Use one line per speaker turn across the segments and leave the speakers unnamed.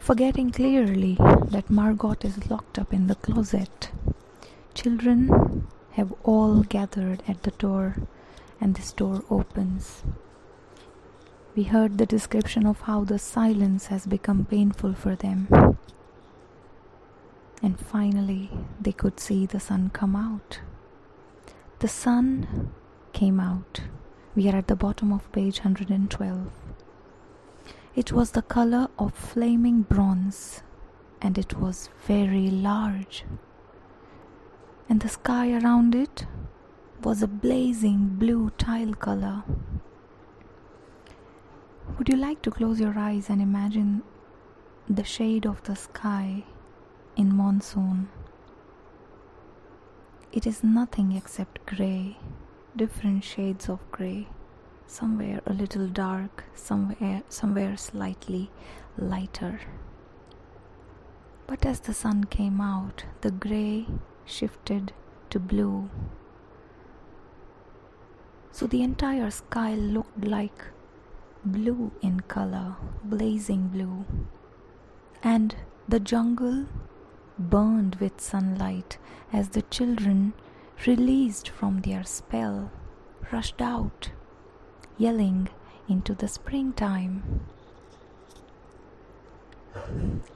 forgetting clearly that Margot is locked up in the closet. Children have all gathered at the door, and this door opens. We heard the description of how the silence has become painful for them. And finally, they could see the sun come out. The sun came out. We are at the bottom of page 112. It was the color of flaming bronze, and it was very large. And the sky around it was a blazing blue tile color. Would you like to close your eyes and imagine the shade of the sky in monsoon? It is nothing except grey, different shades of grey, somewhere a little dark, somewhere slightly lighter. But as the sun came out, the grey shifted to blue. So the entire sky looked like blue in color, blazing blue. And the jungle burned with sunlight as the children, released from their spell, rushed out, yelling into the springtime.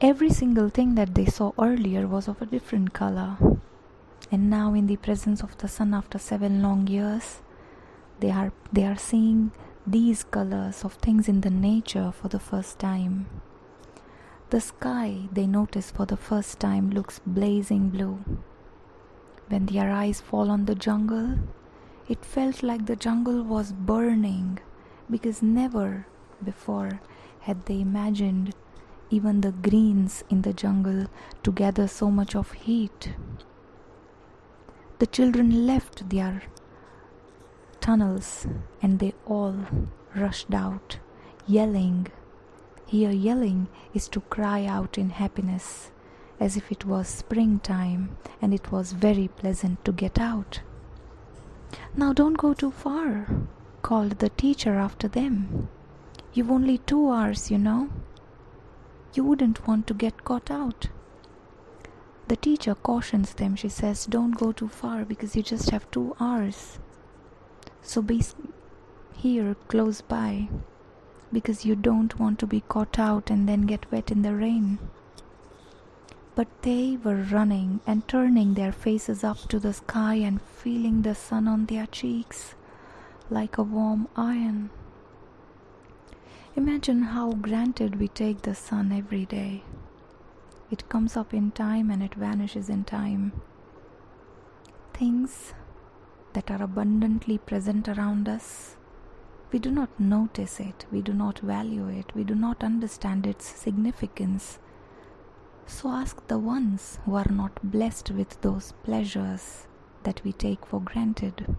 Every single thing that they saw earlier was of a different color, and now in the presence of the sun after 7 long years, they are seeing these colors of things in the nature for the first time. The sky, they notice for the first time, looks blazing blue. When their eyes fall on the jungle, it felt like the jungle was burning, because never before had they imagined even the greens in the jungle to gather so much of heat. The children left their tunnels and they all rushed out, yelling. Here, yelling is to cry out in happiness, as if it was springtime and it was very pleasant to get out. "Now don't go too far," called the teacher after them. "You've only 2 hours, you know. You wouldn't want to get caught out." The teacher cautions them. She says, "Don't go too far because you just have 2 hours. So be here close by because you don't want to be caught out and then get wet in the rain." But they were running and turning their faces up to the sky and feeling the sun on their cheeks like a warm iron. Imagine how granted we take the sun every day. It comes up in time and it vanishes in time. Things that are abundantly present around us, we do not notice it, we do not value it, we do not understand its significance. So ask the ones who are not blessed with those pleasures that we take for granted.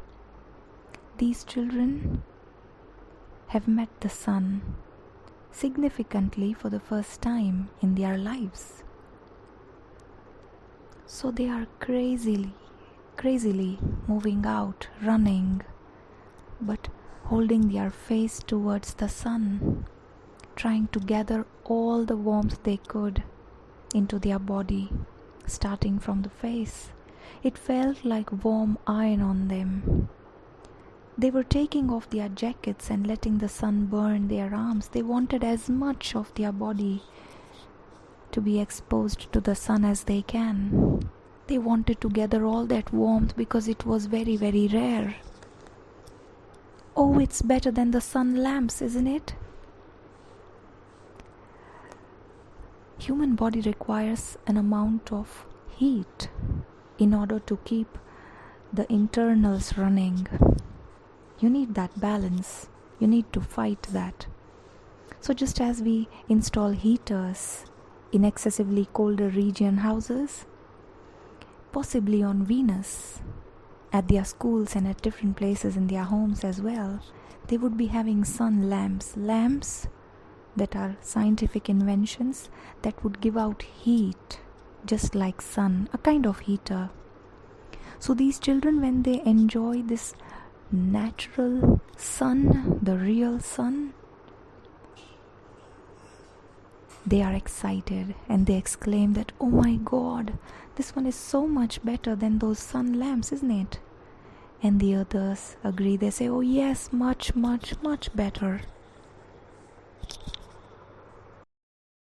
These children have met the sun significantly for the first time in their lives. So they are crazily moving out, running, but holding their face towards the sun, trying to gather all the warmth they could into their body, starting from the face. It felt like warm iron on them. They were taking off their jackets and letting the sun burn their arms. They wanted as much of their body to be exposed to the sun as they can. They wanted to gather all that warmth because it was very, very rare. Oh, it's better than the sun lamps, isn't it? Human body requires an amount of heat in order to keep the internals running. You need that balance. You need to fight that. So just as we install heaters in excessively colder region houses, possibly on Venus, at their schools and at different places in their homes as well, they would be having sun lamps that are scientific inventions that would give out heat just like sun, a kind of heater. So these children, when they enjoy this natural sun, the real sun, They are excited and they exclaim that, "Oh my god, this one is so much better than those sun lamps, isn't it?" And the others agree. They say, "Oh yes, much, much, much better."